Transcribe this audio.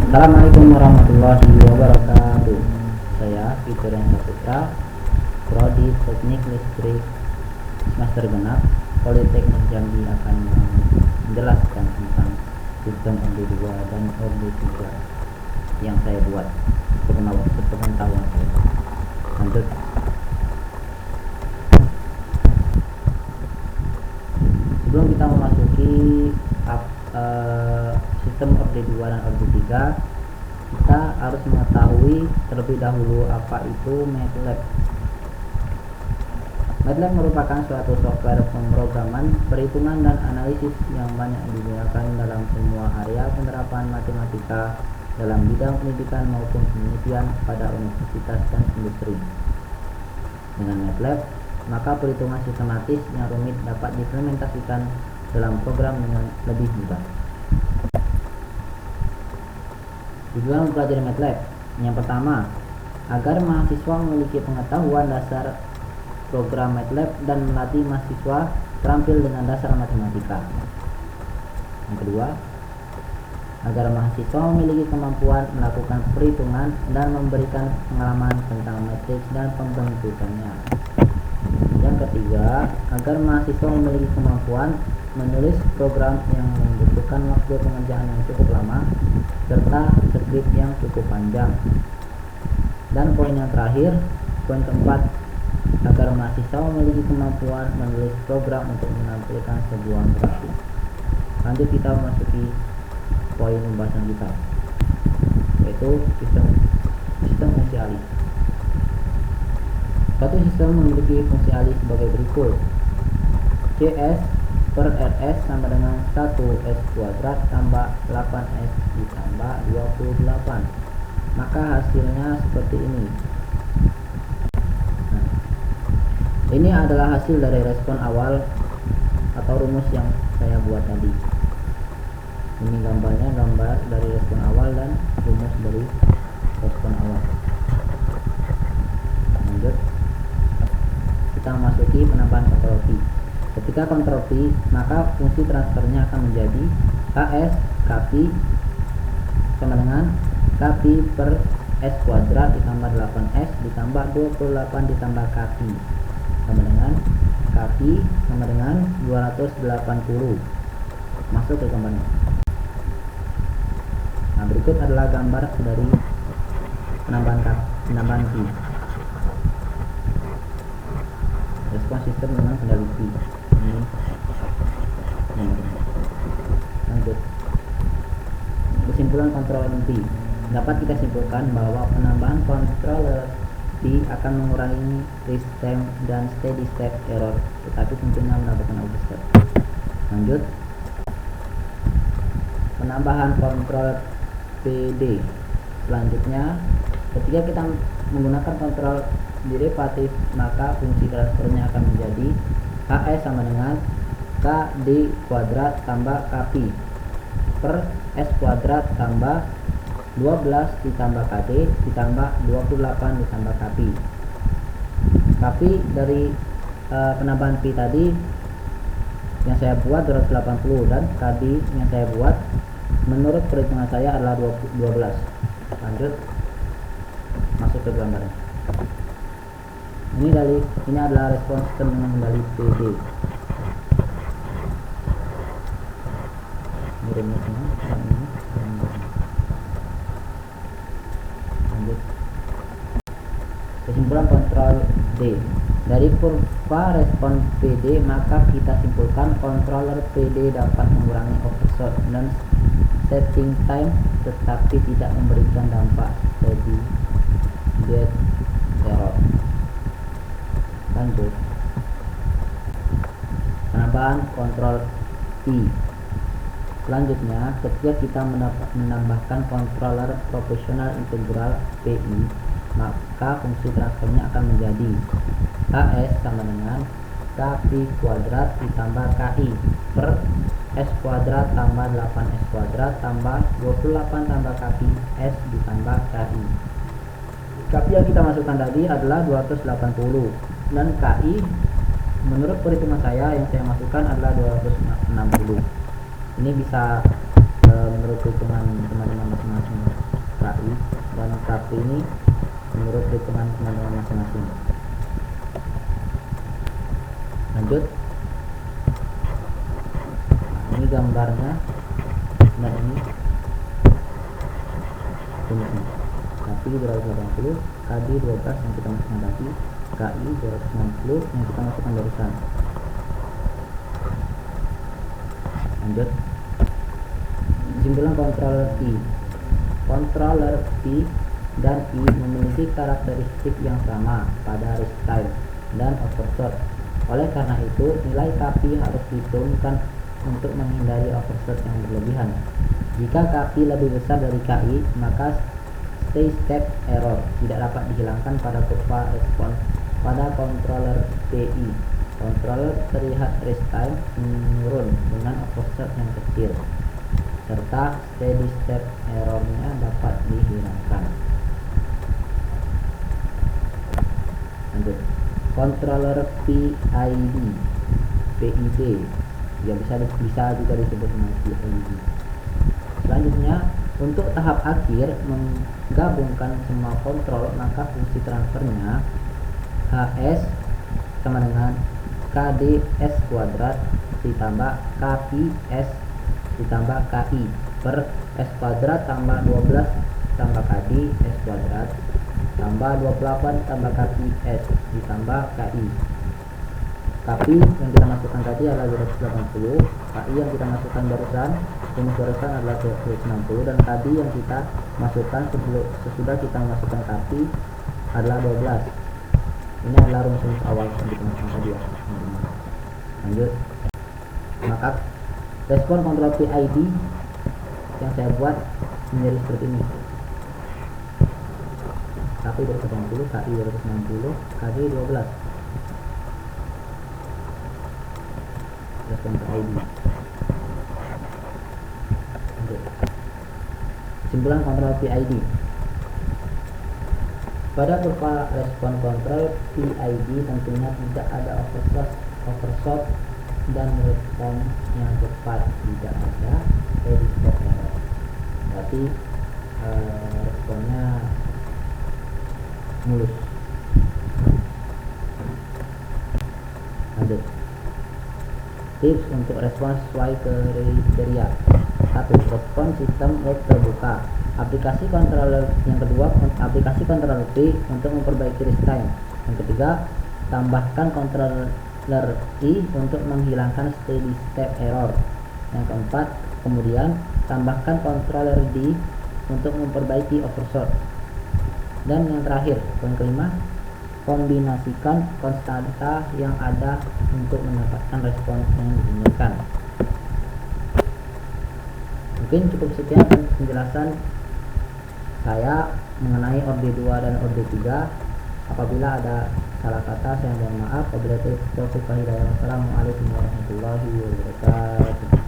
Assalamualaikum warahmatullahi wabarakatuh. Saya Fitur yang Saputra, Prodi Teknik Listrik semester genap Politeknik Jambi, akan menjelaskan tentang sistem OD2 dan OD3 yang saya buat sepengetahuan saya. Lanjut. Sebelum kita memasuki sistem OD2 dan OD3, kita harus mengetahui terlebih dahulu apa itu MATLAB. MATLAB merupakan suatu software pemrograman, perhitungan, dan analisis yang banyak digunakan dalam semua area penerapan matematika dalam bidang pendidikan maupun penelitian pada universitas dan industri. Dengan MATLAB, maka perhitungan sistematis yang rumit dapat diimplementasikan dalam program dengan lebih mudah. Tujuan mempelajari MATLAB: yang pertama, agar mahasiswa memiliki pengetahuan dasar program MATLAB dan melatih mahasiswa terampil dengan dasar matematika. Yang kedua, agar mahasiswa memiliki kemampuan melakukan perhitungan dan memberikan pengalaman tentang matriks dan pembentukannya. Yang ketiga, agar mahasiswa memiliki kemampuan menulis program yang membutuhkan waktu pengerjaan yang cukup lama serta skrip yang cukup panjang. Dan poin yang terakhir, poin keempat, agar mahasiswa memiliki kemampuan menulis program untuk menampilkan sebuah grafik. Lanjut, kita memasuki poin pembahasan kita, yaitu sistem fungsi alih. Suatu sistem memiliki fungsi alih sebagai berikut: CS per RS sama dengan 1S kuadrat tambah 8S ditambah 28. Maka hasilnya seperti ini. Nah, ini adalah hasil dari respon awal atau rumus yang saya buat tadi. Ini gambarnya, gambar dari respon awal dan rumus dari respon awal. Lanjut, kita masuki penambahan kontrol P. Ketika kontrol P, maka fungsi transfernya akan menjadi KS Kp sama dengan Kp per S kuadrat ditambah 8S ditambah 28 ditambah Kp sama dengan Kp sama dengan 280. Masuk ke gambarnya. Nah, berikut adalah gambar dari penambahan P. Respon sistem dengan kendali P. Lanjut, kesimpulan kontrol P. Dapat kita simpulkan bahwa penambahan controller P akan mengurangi risk time dan steady state error, tetapi tentunya mendapatkan overstep. Lanjut, penambahan kontrol PD. Selanjutnya, ketika kita menggunakan kontrol derivatif, maka fungsi transfernya akan menjadi KS sama dengan KD kuadrat tambah Kp per S kuadrat tambah 12 ditambah KD ditambah 28 ditambah Kp. Kp dari penambahan P tadi yang saya buat 280 dan KD yang saya buat menurut perhitungan saya adalah 12. Lanjut, masuk ke gambarnya. Ini adalah respon sistem dengan kendali PD. Lanjut, kesimpulan kontrol D. Dari kurva respon PD, maka kita simpulkan controller PD dapat mengurangi overshot dan setting time, tetapi tidak memberikan dampak steady state error. Lanjut, penambahan kontrol P. Selanjutnya, ketika kita menambahkan controller proporsional integral PI, maka fungsi transfernya akan menjadi KS sama dengan Kp kuadrat ditambah Ki per S kuadrat tambah 8S kuadrat tambah 28 tambah Kp S ditambah Ki. Kp yang kita masukkan tadi adalah 280 dan Ki menurut perhitungan saya yang saya masukkan adalah 260. Ini bisa menurut hitungan teman-teman masing-masing. 280, KD 12 yang kita masukkan tadi, KI 260 yang kita masukkan barusan. Lanjut. Kesimpulan controller I. Controller I dan I memiliki karakteristik yang sama pada restime dan overshot. Oleh karena itu, nilai KP harus diturunkan untuk menghindari overshot yang berlebihan. Jika KP lebih besar dari KI, maka step error tidak dapat dihilangkan pada kurva respon pada controller PI. Controller terlihat restime menurun dengan overshot yang kecil, serta steady step errornya dapat dihilangkan. Lanjut. Controller PID ya bisa juga disebut dengan PID. Selanjutnya, untuk tahap akhir menggabungkan semua kontrol, maka fungsi transfernya HS sama dengan KDS kuadrat ditambah KPS ditambah KI per S kuadrat tambah 12 tambah KD S kuadrat tambah 28 tambah KPS ditambah KI. KP yang kita masukkan tadi adalah 280, KI yang kita masukkan barusan adalah 260, dan KD yang kita masukkan sesudah kita masukkan KP adalah 12. Ini adalah rumus awal yang kita masukkan tadi ya. Lanjut. Maka respon kontrol PID yang saya buat menjadi seperti ini. KP 280, KI 260, KD 12. Respon PID. Kesimpulan kontrol PID. Pada kurva respon kontrol PID tentunya tidak ada overshot dan respon yang cepat, tidak ada steady step error. Berarti responnya mulus. Lanjut. Tips untuk respon sesuai kriteria. 1. Respon sistem web terbuka. Aplikasi controller yang kedua, aplikasi controller P untuk memperbaiki restime. Yang ketiga, tambahkan controller I untuk menghilangkan steady step error. Yang keempat, kemudian tambahkan controller D untuk memperbaiki overshot. Dan yang terakhir, poin kelima, kombinasikan konstanta yang ada untuk mendapatkan respon yang diinginkan. Mungkin cukup sekian penjelasan saya mengenai orde 2 dan orde 3. Apabila ada salah kata saya mohon maaf. Wabillahi taufiq wal hidayah. Wassalamualaikum warahmatullahi wabarakatuh.